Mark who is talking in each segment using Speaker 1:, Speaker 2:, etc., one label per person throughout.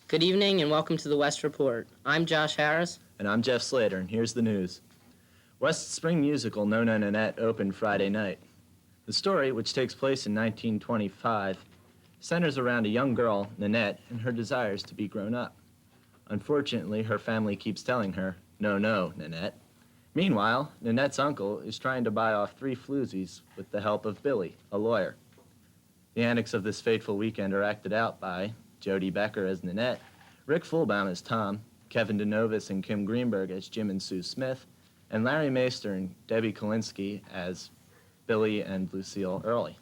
Speaker 1: Good evening and welcome to the West Report. I'm Josh Harris.
Speaker 2: And I'm Jeff Slater, and here's the news. West's spring musical, No No Nanette, opened Friday night. The story, which takes place in 1925, centers around a young girl, Nanette, and her desires to be grown up. Unfortunately, her family keeps telling her, no, no, Nanette. Meanwhile, Nanette's uncle is trying to buy off 3 floozies with the help of Billy, a lawyer. The antics of this fateful weekend are acted out by Jodie Becker as Nanette, Rick Fulbaum as Tom, Kevin DeNovis and Kim Greenberg as Jim and Sue Smith, and Larry Maister and Debbie Kalinsky as Billy and Lucille Early.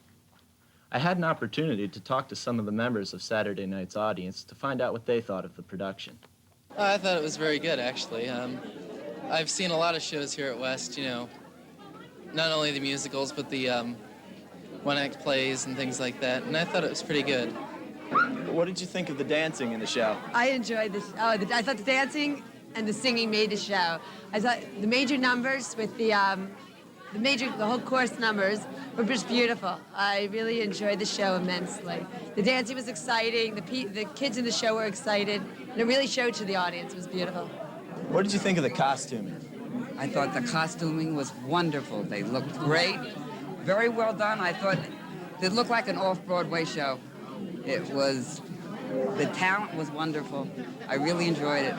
Speaker 2: I had an opportunity to talk to some of the members of Saturday night's audience to find out what they thought of the production.
Speaker 3: I thought it was very good, actually. I've seen a lot of shows here at West, not only the musicals, but the one-act plays and things like that, and I thought it was pretty good.
Speaker 2: What did you think of the dancing in the show?
Speaker 4: I enjoyed this. I thought the dancing and the singing made the show. I thought the major numbers with the whole course numbers were just beautiful. I really enjoyed the show immensely. The dancing was exciting. The kids in the show were excited, and it really showed to the audience. It was beautiful.
Speaker 2: What did you think of the costuming?
Speaker 5: I thought the costuming was wonderful. They looked great, very well done. I thought it looked like an off-Broadway show. The talent was wonderful. I really enjoyed it.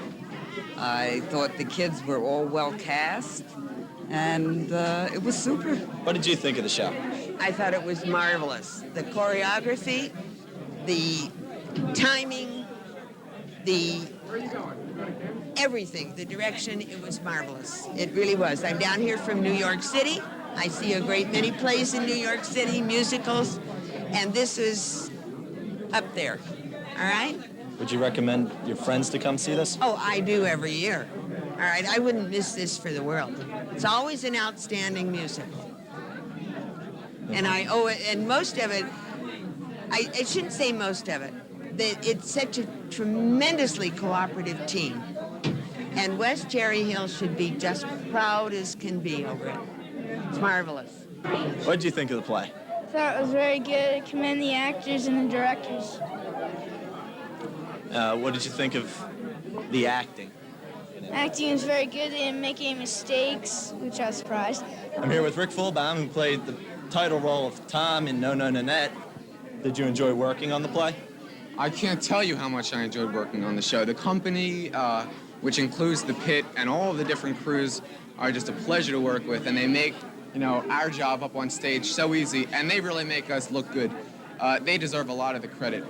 Speaker 5: I thought the kids were all well cast, and it was super.
Speaker 2: What did you think of the show?
Speaker 6: I thought it was marvelous. The choreography, the timing, everything, the direction, it was marvelous. It really was. I'm down here from New York City. I see a great many plays in New York City, musicals, and this is up there, all right?
Speaker 2: Would you recommend your friends to come see this?
Speaker 6: Oh, I do every year. All right, I wouldn't miss this for the world. It's always an outstanding musical. And I owe it, and most of it, I shouldn't say most of it. It's such a tremendously cooperative team. And West Cherry Hill should be just proud as can be over it. It's marvelous.
Speaker 2: What did you think of the play?
Speaker 7: I thought it was very good. I commend the actors and the directors.
Speaker 2: What did you think of the acting?
Speaker 7: Acting was very good. They didn't make any mistakes, which I was surprised.
Speaker 2: I'm here with Rick Fulbaum, who played the title role of Tom in No No Nanette. Did you enjoy working on the play?
Speaker 8: I can't tell you how much I enjoyed working on the show. The company, which includes the pit and all of the different crews, are just a pleasure to work with, and they make our job up on stage so easy, and they really make us look good. They deserve a lot of the credit.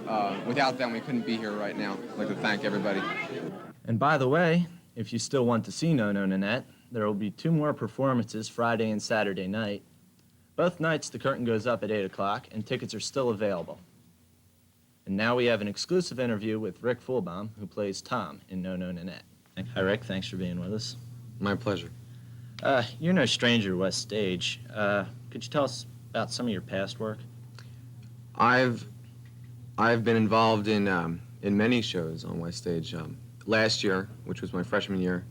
Speaker 8: Without them, we couldn't be here right now. I'd like to thank everybody.
Speaker 2: And by the way, if you still want to see No No Nanette, there will be 2 more performances Friday and Saturday night. Both nights the curtain goes up at 8 o'clock, and tickets are still available. And now we have an exclusive interview with Rick Fulbaum, who plays Tom in No No Nanette. Hi, Rick. Thanks for being with us.
Speaker 8: My pleasure.
Speaker 2: You're no stranger to West Stage. Could you tell us about some of your past work?
Speaker 8: I've been involved in many shows on West Stage. Last year, which was my freshman year,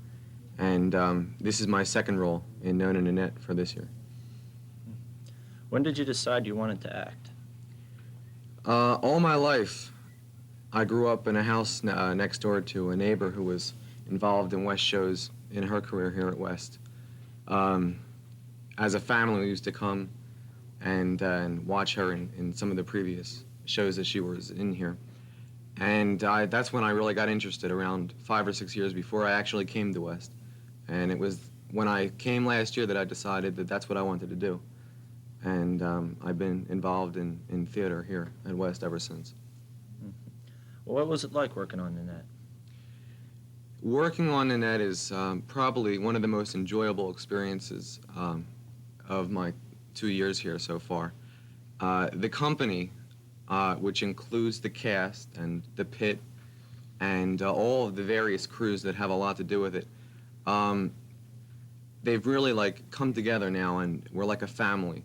Speaker 8: and this is my second role in No No Nanette for this year.
Speaker 2: When did you decide you wanted to act?
Speaker 8: All my life, I grew up in a house next door to a neighbor who was involved in West shows in her career here at West. As a family, we used to come and watch her in some of the previous shows that she was in here. And that's when I really got interested, around 5 or 6 years before I actually came to West. And it was when I came last year that I decided that that's what I wanted to do. And I've been involved in theater here at West ever since.
Speaker 2: Mm-hmm. Well, what was it like working on Nanette?
Speaker 8: Working on Nanette is probably one of the most enjoyable experiences of my 2 years here so far. The company, which includes the cast and the pit and all of the various crews that have a lot to do with it, they've really come together now, and we're like a family.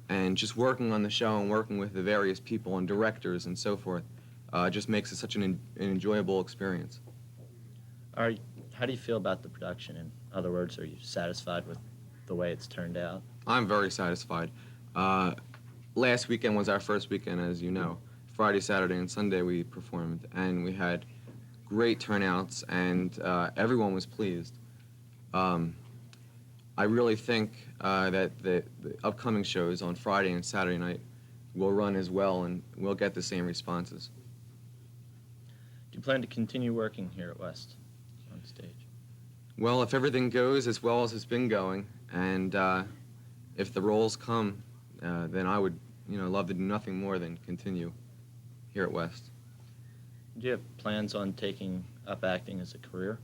Speaker 8: And just working on the show and working with the various people and directors and so forth just makes it such an enjoyable experience.
Speaker 2: How do you feel about the production? In other words, are you satisfied with the way it's turned out?
Speaker 8: I'm very satisfied. Last weekend was our first weekend, as you know. Friday, Saturday, and Sunday we performed, and we had great turnouts, and everyone was pleased. I really think that the upcoming shows on Friday and Saturday night will run as well, and we'll get the same responses.
Speaker 2: Do you plan to continue working here at West on stage?
Speaker 8: Well, if everything goes as well as it's been going, and if the roles come, then I would, love to do nothing more than continue here at West.
Speaker 2: Do you have plans on taking up acting as a career?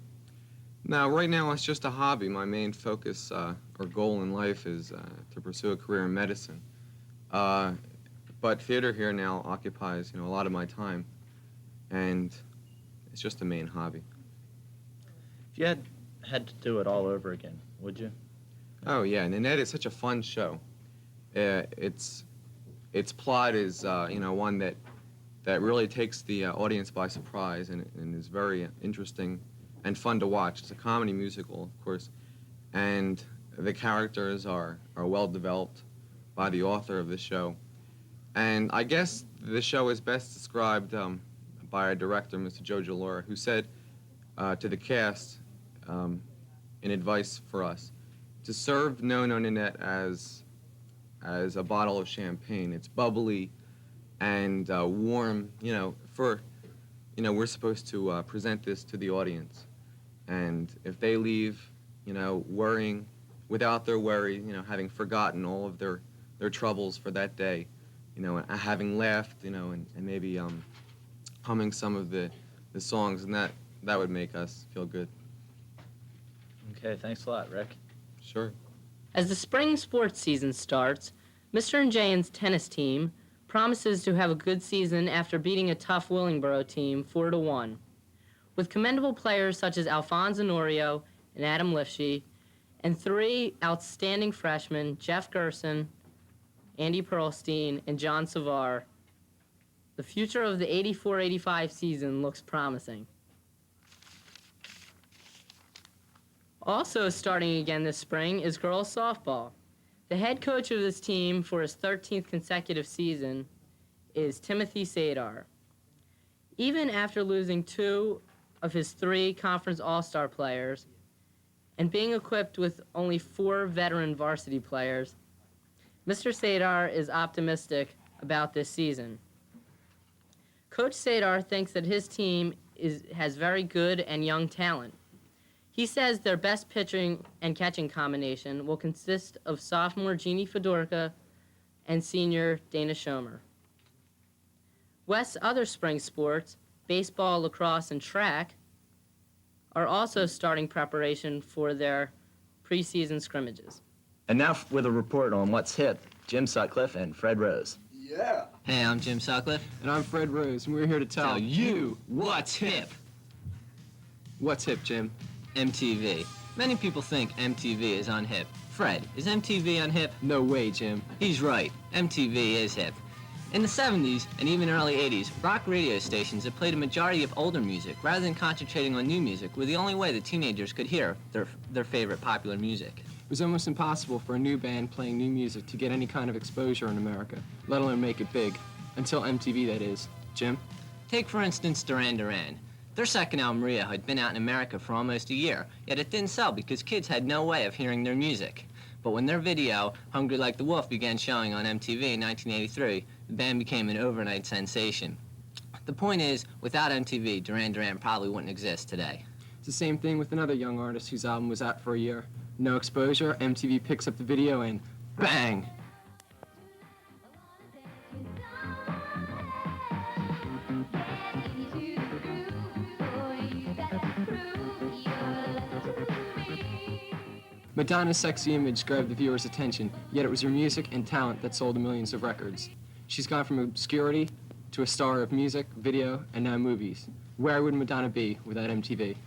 Speaker 8: Now, right now, it's just a hobby. My main focus or goal in life is to pursue a career in medicine. But theater here now occupies, a lot of my time, and it's just a main hobby.
Speaker 2: If you had to do it all over again, would you?
Speaker 8: Oh yeah, Nanette is such a fun show. Its plot is one that really takes the audience by surprise and is very interesting and fun to watch. It's a comedy musical, of course, and the characters are well developed by the author of the show. And I guess the show is best described by our director, Mr. Joe Gelora, who said to the cast in advice for us to serve No No Nanette as a bottle of champagne. It's bubbly and warm, we're supposed to present this to the audience. And if they leave, worrying, without their worry, having forgotten all of their troubles for that day, having laughed, and maybe humming some of the songs, and that would make us feel good.
Speaker 2: Okay, thanks a lot, Rick.
Speaker 8: Sure.
Speaker 1: As the spring sports season starts, Mr. and Jane's tennis team promises to have a good season after beating a tough Willingboro team 4-1. With commendable players such as Alphonse Honorio and Adam Lifshee, and 3 outstanding freshmen, Jeff Gerson, Andy Perlstein, and John Savar, the future of the 84-85 season looks promising. Also starting again this spring is girls softball. The head coach of this team for his 13th consecutive season is Timothy Sadar. Even after losing 2 of his 3 conference all-star players and being equipped with only 4 veteran varsity players, Mr. Sadar is optimistic about this season. Coach Sadar thinks that his team has very good and young talent. He says their best pitching and catching combination will consist of sophomore Jeannie Fedorka and senior Dana Schomer. West's other spring sports, baseball, lacrosse, and track, are also starting preparation for their preseason scrimmages.
Speaker 2: And now with a report on what's hip, Jim Sutcliffe and Fred Rose.
Speaker 9: Yeah.
Speaker 10: Hey, I'm Jim Sutcliffe.
Speaker 9: And I'm Fred Rose, and we're here to tell
Speaker 10: you what's hip.
Speaker 9: What's hip, Jim?
Speaker 10: MTV. Many people think MTV is unhip. Fred, is MTV unhip?
Speaker 9: No way, Jim.
Speaker 10: He's right. MTV is hip. In the 70s and even early 80s, rock radio stations that played a majority of older music rather than concentrating on new music were the only way that teenagers could hear their favorite popular music.
Speaker 9: It was almost impossible for a new band playing new music to get any kind of exposure in America, let alone make it big. Until MTV, that is. Jim?
Speaker 10: Take, for instance, Duran Duran. Their second album, Maria, had been out in America for almost a year, yet it didn't sell because kids had no way of hearing their music. But when their video, Hungry Like the Wolf, began showing on MTV in 1983, the band became an overnight sensation. The point is, without MTV, Duran Duran probably wouldn't exist today.
Speaker 9: It's the same thing with another young artist whose album was out for a year. No exposure, MTV picks up the video, and bang! Madonna's sexy image grabbed the viewer's attention, yet it was her music and talent that sold millions of records. She's gone from obscurity to a star of music, video, and now movies. Where would Madonna be without MTV?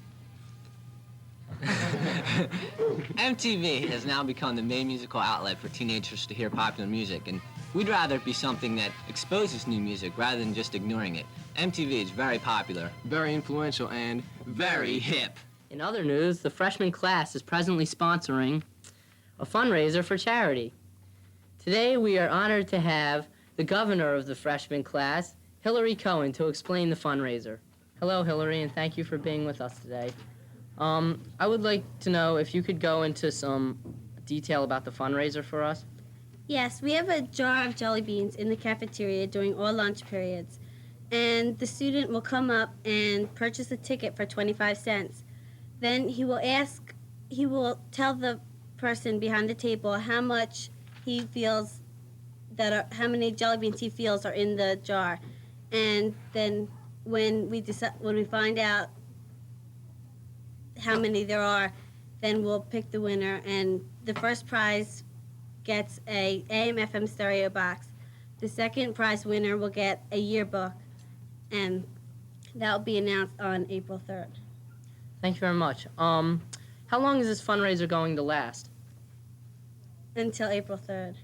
Speaker 10: MTV has now become the main musical outlet for teenagers to hear popular music, and we'd rather it be something that exposes new music rather than just ignoring it. MTV is very popular,
Speaker 9: Very influential, and
Speaker 10: very hip.
Speaker 1: In other news, the freshman class is presently sponsoring a fundraiser for charity. Today, we are honored to have the governor of the freshman class, Hillary Cohen, to explain the fundraiser. Hello, Hillary, and thank you for being with us today. I would like to know if you could go into some detail about the fundraiser for us.
Speaker 11: Yes, we have a jar of jelly beans in the cafeteria during all lunch periods. And the student will come up and purchase a ticket for 25 cents. Then he will tell the person behind the table how much he feels how many jelly beans he feels are in the jar. And then when we find out how many there are, then we'll pick the winner. And the first prize gets a AM/FM stereo box. The second prize winner will get a yearbook, and that will be announced on April 3rd.
Speaker 1: Thank you very much. How long is this fundraiser going to last?
Speaker 11: Until April 3rd.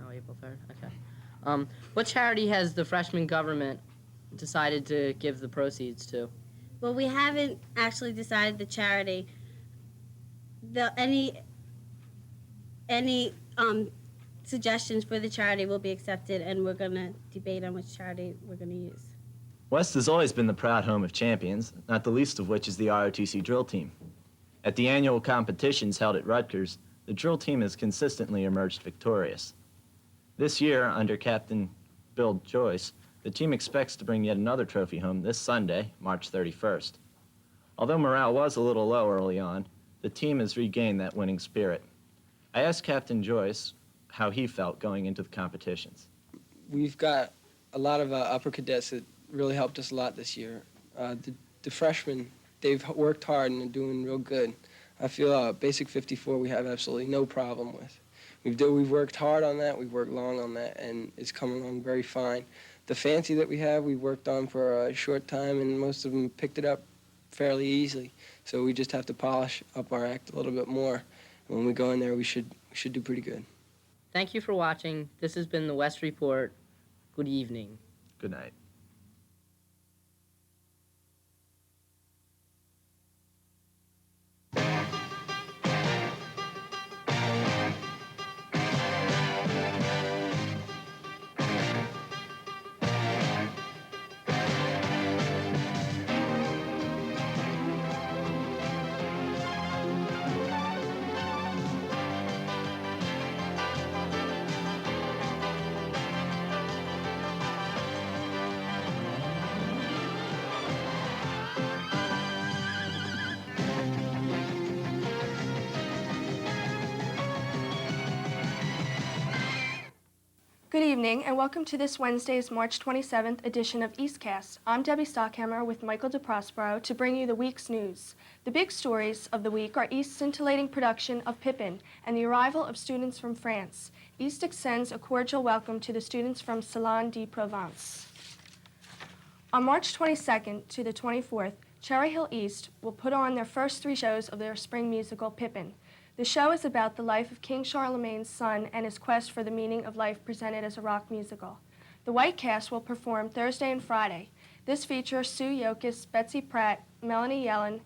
Speaker 1: Oh, April 3rd, okay. What charity has the freshman government decided to give the proceeds to?
Speaker 11: Well, we haven't actually decided the charity. Any suggestions for the charity will be accepted, and we're going to debate on which charity we're going to use.
Speaker 2: West has always been the proud home of champions, not the least of which is the ROTC drill team. At the annual competitions held at Rutgers, the drill team has consistently emerged victorious. This year, under Captain Bill Joyce, the team expects to bring yet another trophy home this Sunday, March 31st. Although morale was a little low early on, the team has regained that winning spirit. I asked Captain Joyce how he felt going into the competitions.
Speaker 12: We've got a lot of upper cadets that really helped us a lot this year. The freshmen, they've worked hard and are doing real good. I feel Basic 54 we have absolutely no problem with. We've worked hard on that, we've worked long on that, and it's coming along very fine. The fancy that we have, we worked on for a short time, and most of them picked it up fairly easily. So we just have to polish up our act a little bit more. And when we go in there, we should do pretty good.
Speaker 1: Thank you for watching. This has been the West Report. Good evening.
Speaker 2: Good night.
Speaker 13: Good evening, and welcome to this Wednesday's March 27th edition of Eastcast. I'm Debbie Stockhammer with Michael DeProspero to bring you the week's news. The big stories of the week are East's scintillating production of Pippin and the arrival of students from France. East extends a cordial welcome to the students from Salon de Provence. On March 22nd to the 24th, Cherry Hill East will put on their first 3 shows of their spring musical, Pippin. The show is about the life of King Charlemagne's son and his quest for the meaning of life presented as a rock musical. The White Cast will perform Thursday and Friday. This features Sue Yokas, Betsy Pratt, Melanie Yellen,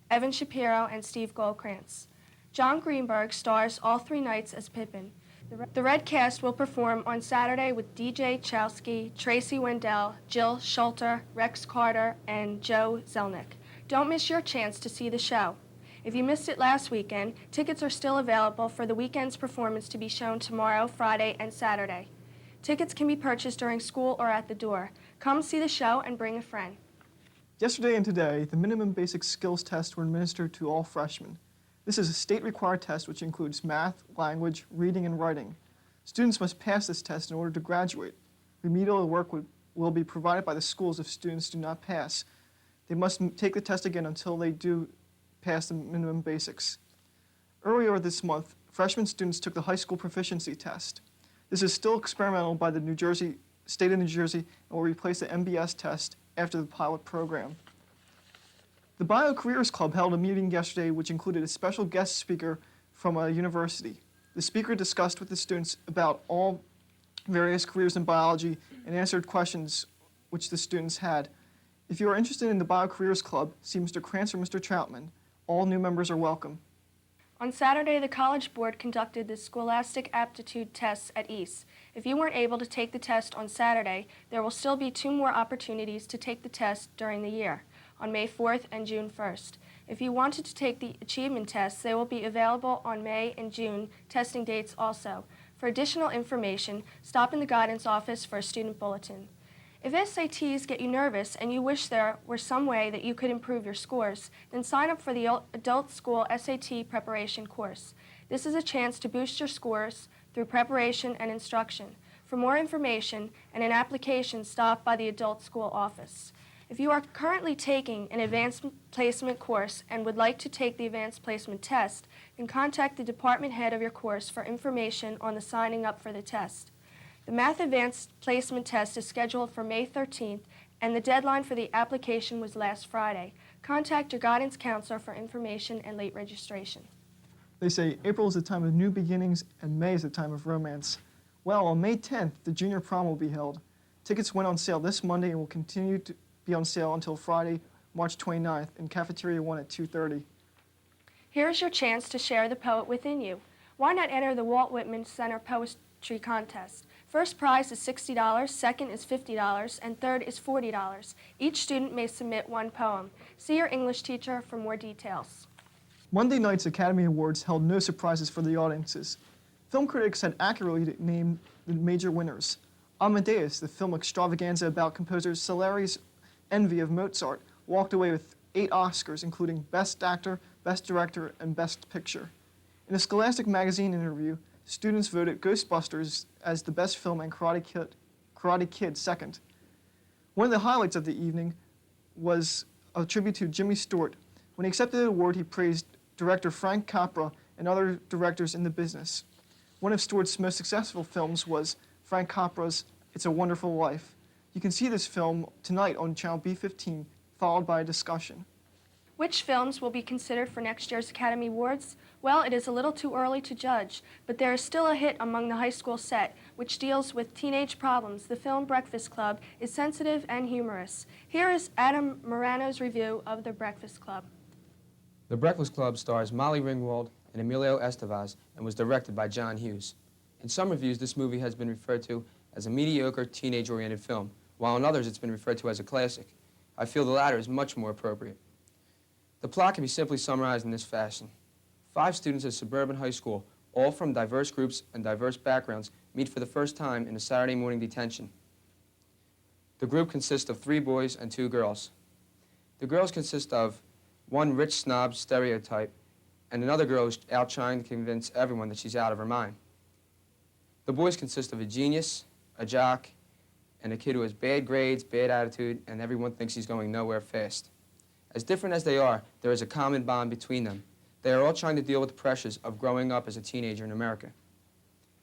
Speaker 13: Evan Shapiro, and Steve Goldkrantz. John Greenberg stars all 3 nights as Pippin. The Red Cast will perform on Saturday with DJ Chowsky, Tracy Wendell, Jill Schulter, Rex Carter, and Joe Zelnick. Don't miss your chance to see the show. If you missed it last weekend, tickets are still available for the weekend's performance to be shown tomorrow, Friday, and Saturday. Tickets can be purchased during school or at the door. Come see the show and bring a friend.
Speaker 14: Yesterday and today, the minimum basic skills tests were administered to all freshmen. This is a state-required test which includes math, language, reading, and writing. Students must pass this test in order to graduate. Remedial work will be provided by the schools if students do not pass. They must take the test again until they do pass the minimum basics. Earlier this month, freshman students took the high school proficiency test. This is still experimental by the state of New Jersey and will replace the MBS test after the pilot program. The Bio Careers Club held a meeting yesterday which included a special guest speaker from a university. The speaker discussed with the students about all various careers in biology and answered questions which the students had. If you are interested in the Bio Careers Club, see Mr. Krantz or Mr. Troutman. All new members are welcome.
Speaker 13: On Saturday, the College Board conducted the Scholastic Aptitude Tests at East. If you weren't able to take the test on Saturday, there will still be 2 more opportunities to take the test during the year. on May 4th and June 1st. If you wanted to take the achievement tests, they will be available on May and June testing dates also. For additional information, stop in the guidance office for a student bulletin. If SATs get you nervous and you wish there were some way that you could improve your scores, then sign up for the Adult School SAT Preparation course. This is a chance to boost your scores through preparation and instruction. For more information and an application, stop by the Adult School office. If you are currently taking an advanced placement course and would like to take the advanced placement test, then contact the department head of your course for information on the signing up for the test. The Math Advanced Placement Test is scheduled for May 13th, and the deadline for the application was last Friday. Contact your guidance counselor for information and late registration.
Speaker 14: They say April is the time of new beginnings and May is the time of romance. Well, on May 10th, the junior prom will be held. Tickets went on sale this Monday and will continue to be on sale until Friday, March 29th in Cafeteria 1 at 2:30.
Speaker 13: Here's your chance to share the poet within you. Why not enter the Walt Whitman Center Poetry Contest? First prize is $60, second is $50, and third is $40. Each student may submit one poem. See your English teacher for more details.
Speaker 14: Monday night's Academy Awards held no surprises for the audiences. Film critics had accurately named the major winners. Amadeus, the film extravaganza about composer Salieri's envy of Mozart, walked away with 8 Oscars, including Best Actor, Best Director, and Best Picture. In a Scholastic magazine interview, students voted Ghostbusters as the best film and Karate Kid second. One of the highlights of the evening was a tribute to Jimmy Stewart. When he accepted the award, he praised director Frank Capra and other directors in the business. One of Stewart's most successful films was Frank Capra's It's a Wonderful Life. You can see this film tonight on Channel B15, followed by a discussion.
Speaker 13: Which films will be considered for next year's Academy Awards? Well, it is a little too early to judge, but there is still a hit among the high school set, which deals with teenage problems. The film Breakfast Club is sensitive and humorous. Here is Adam Morano's review of The Breakfast Club.
Speaker 15: The Breakfast Club stars Molly Ringwald and Emilio Estevez and was directed by John Hughes. In some reviews, this movie has been referred to as a mediocre, teenage-oriented film, while in others it's been referred to as a classic. I feel the latter is much more appropriate. The plot can be simply summarized in this fashion. 5 students at a suburban high school, all from diverse groups and diverse backgrounds, meet for the first time in a Saturday morning detention. The group consists of 3 boys and 2 girls. The girls consist of one rich snob stereotype and another girl who's out trying to convince everyone that she's out of her mind. The boys consist of a genius, a jock, and a kid who has bad grades, bad attitude, and everyone thinks he's going nowhere fast. As different as they are, there is a common bond between them. They are all trying to deal with the pressures of growing up as a teenager in America.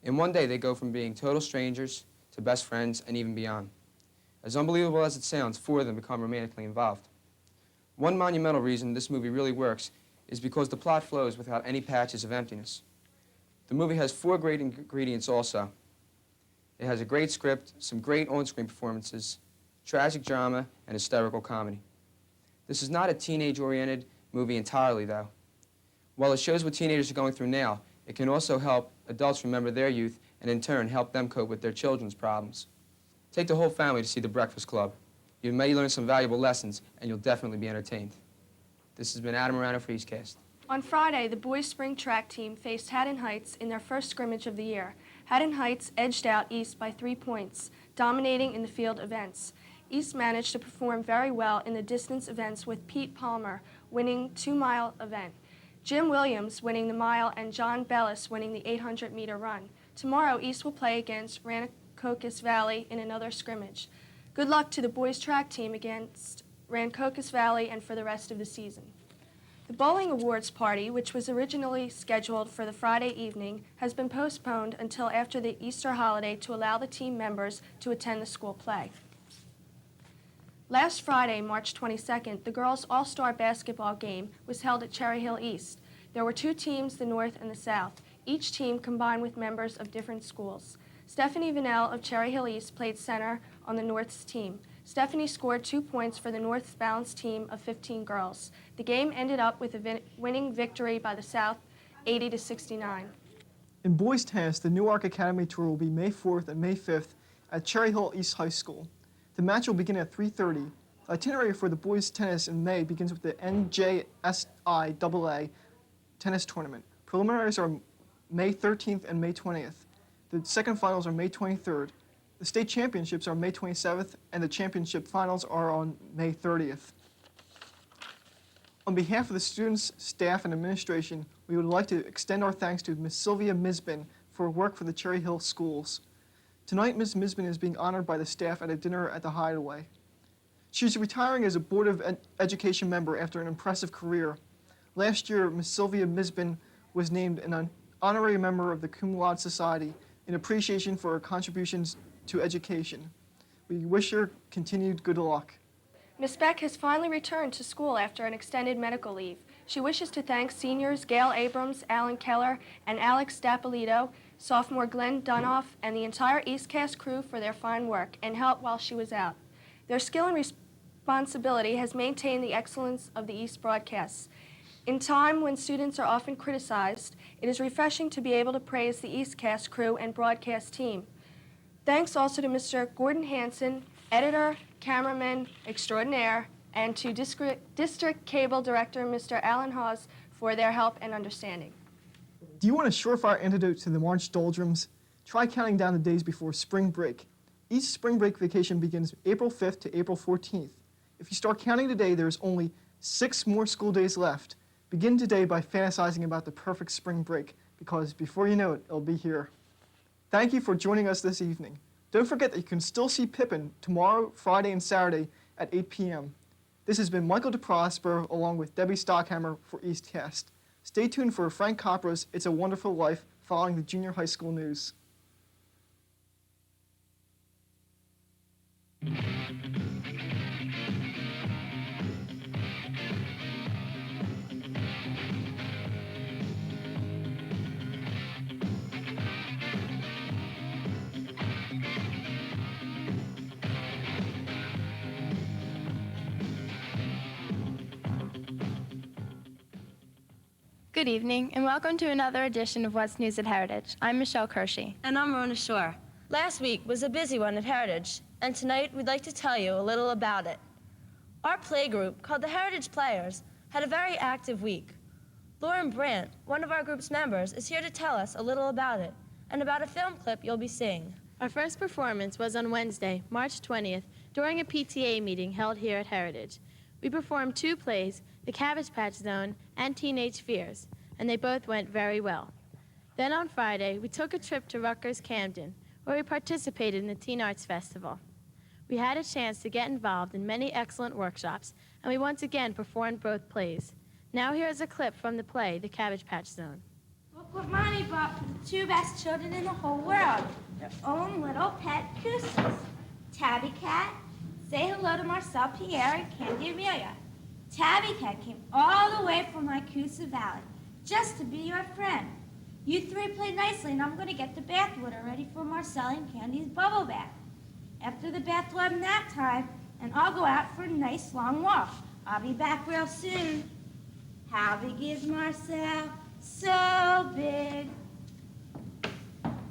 Speaker 15: In one day, they go from being total strangers to best friends and even beyond. As unbelievable as it sounds, 4 of them become romantically involved. One monumental reason this movie really works is because the plot flows without any patches of emptiness. The movie has 4 great ingredients also. It has a great script, some great on-screen performances, tragic drama, and hysterical comedy. This is not a teenage-oriented movie entirely, though. While it shows what teenagers are going through now, it can also help adults remember their youth and, in turn, help them cope with their children's problems. Take the whole family to see The Breakfast Club. You may learn some valuable lessons, and you'll definitely be entertained. This has been Adam Morano for Eastcast.
Speaker 13: On Friday, the boys' spring track team faced Haddon Heights in their first scrimmage of the year. Haddon Heights edged out East by 3 points, dominating in the field events. East managed to perform very well in the distance events with Pete Palmer winning 2-mile event, Jim Williams winning the mile, and John Bellis winning the 800-meter run. Tomorrow, East will play against Rancocas Valley in another scrimmage. Good luck to the boys' track team against Rancocas Valley and for the rest of the season. The bowling awards party, which was originally scheduled for the Friday evening, has been postponed until after the Easter holiday to allow the team members to attend the school play. Last Friday, March 22nd, the girls' all-star basketball game was held at Cherry Hill East. There were 2 teams, the North and the South. Each team combined with members of different schools. Stephanie Vanell of Cherry Hill East played center on the North's team. Stephanie scored 2 points for the North's balanced team of 15 girls. The game ended up with a winning victory by the South, 80-69.
Speaker 14: In boys tennis, the Newark Academy Tour will be May 4th and May 5th at Cherry Hill East High School. The match will begin at 3:30. The itinerary for the boys' tennis in May begins with the NJSIAA tennis tournament. Preliminaries are May 13th and May 20th. The second finals are May 23rd. The state championships are May 27th, and the championship finals are on May 30th. On behalf of the students, staff, and administration, we would like to extend our thanks to Ms. Sylvia Misbin for her work for the Cherry Hill schools. Tonight, Ms. Misbin is being honored by the staff at a dinner at the Hideaway. She is retiring as a Board of Education member after an impressive career. Last year, Ms. Sylvia Misbin was named an honorary member of the Cum Laude Society in appreciation for her contributions to education. We wish her continued good luck.
Speaker 13: Ms. Beck has finally returned to school after an extended medical leave. She wishes to thank seniors Gail Abrams, Alan Keller, and Alex Stapolito, sophomore Glenn Dunoff, and the entire Eastcast crew for their fine work and help while she was out. Their skill and responsibility has maintained the excellence of the East broadcasts. In time when students are often criticized, it is refreshing to be able to praise the Eastcast crew and broadcast team. Thanks also to Mr. Gordon Hanson, editor, cameraman extraordinaire, and to District Cable Director Mr. Alan Hawes for their help and understanding.
Speaker 14: Do you want a surefire antidote to the March doldrums? Try counting down the days before spring break. Each spring break vacation begins April 5th to April 14th. If you start counting today, there's only 6 more school days left. Begin today by fantasizing about the perfect spring break, because before you know it, it'll be here. Thank you for joining us this evening. Don't forget that you can still see Pippin tomorrow, Friday, and Saturday at 8 p.m. This has been Michael DeProspero along with Debbie Stockhammer for Eastcast. Stay tuned for Frank Copra's It's a Wonderful Life following the junior high school news.
Speaker 16: Good evening, and welcome to another edition of What's News at Heritage. I'm Michelle Kershey.
Speaker 17: And I'm Rona Shore. Last week was a busy one at Heritage, and tonight we'd like to tell you a little about it. Our play group, called the Heritage Players, had a very active week. Lauren Brandt, one of our group's members, is here to tell us a little about it, and about a film clip you'll be seeing.
Speaker 16: Our first performance was on Wednesday, March 20th, during a PTA meeting held here at Heritage. We performed 2 plays, The Cabbage Patch Zone and Teenage Fears, and they both went very well. Then on Friday, we took a trip to Rutgers Camden, where we participated in the Teen Arts Festival. We had a chance to get involved in many excellent workshops, and we once again performed both plays. Now here's a clip from the play, The Cabbage Patch Zone.
Speaker 18: Look what Mommy bought for the 2 best children in the whole world. Their own little pet gooses. Tabby Cat, say hello to Marcel Pierre and Candy Amelia. Tabby Cat came all the way from Ikusa Valley just to be your friend. You 3 play nicely, and I'm going to get the bathwater ready for Marcel and Candy's bubble bath. After the bath, we'll have nap time, and I'll go out for a nice long walk. I'll be back real soon. How big is Marcel? So big.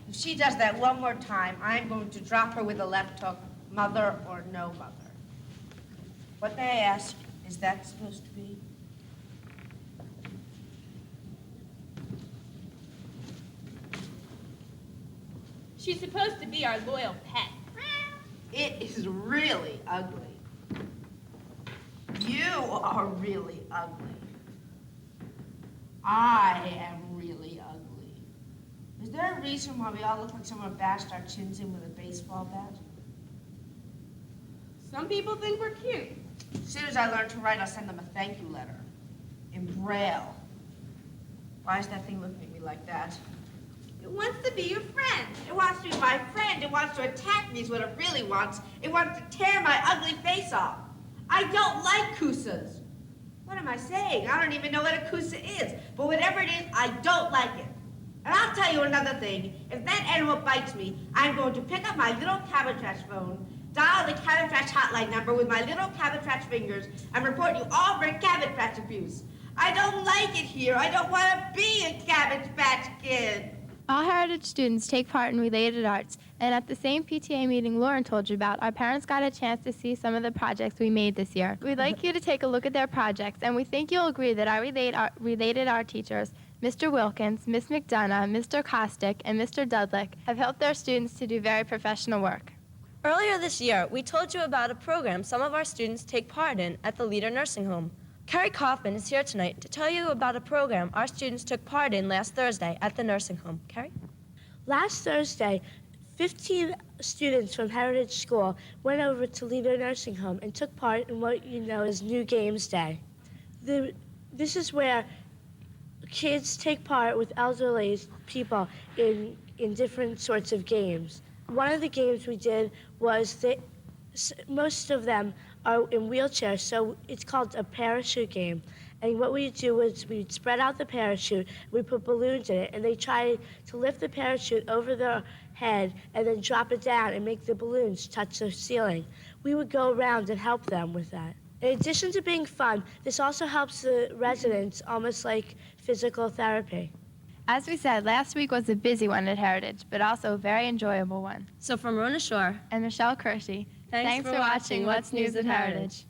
Speaker 19: If she does that one more time, I'm going to drop her with a left hook, mother or no mother. What they ask, is that supposed to be?
Speaker 18: She's supposed to be our loyal pet.
Speaker 19: It is really ugly. You are really ugly. I am really ugly. Is there a reason why we all look like someone bashed our chins in with a baseball bat?
Speaker 18: Some people think we're cute.
Speaker 19: As soon as I learn to write, I'll send them a thank you letter. In Braille. Why is that thing looking at me like that?
Speaker 18: It wants to be your friend.
Speaker 19: It wants to be my friend. It wants to attack me is what it really wants. It wants to tear my ugly face off. I don't like koosas. What am I saying? I don't even know what a koosa is. But whatever it is, I don't like it. And I'll tell you another thing. If that animal bites me, I'm going to pick up my little Cabbage Patch phone, dial the Cabbage Patch hotline number with my little Cabbage Patch fingers, and report you all for Cabbage Patch abuse. I don't like it here. I don't want to be a Cabbage Patch kid.
Speaker 16: All Heritage students take part in related arts, and at the same PTA meeting Lauren told you about, our parents got a chance to see some of the projects we made this year. We'd like you to take a look at their projects, and we think you'll agree that our related art teachers, Mr. Wilkins, Miss McDonough, Mr. Kostick, and Mr. Dudlick, have helped their students to do very professional work.
Speaker 17: Earlier this year, we told you about a program some of our students take part in at the Leader Nursing Home. Carrie Kaufman is here tonight to tell you about a program our students took part in last Thursday at the nursing home. Carrie?
Speaker 20: Last Thursday, 15 students from Heritage School went over to Leader Nursing Home and took part in what you know as New Games Day. This is where kids take part with elderly people in different sorts of games. One of the games we did was most of them are in wheelchairs, so it's called a parachute game. And what we do is we spread out the parachute, we put balloons in it, and they try to lift the parachute over their head and then drop it down and make the balloons touch the ceiling. We would go around and help them with that. In addition to being fun, this also helps the residents, almost like physical therapy.
Speaker 16: As we said, last week was a busy one at Heritage, but also a very enjoyable one.
Speaker 17: So from Rona Shore
Speaker 16: and Michelle Kershey, thanks for watching What's News at Heritage.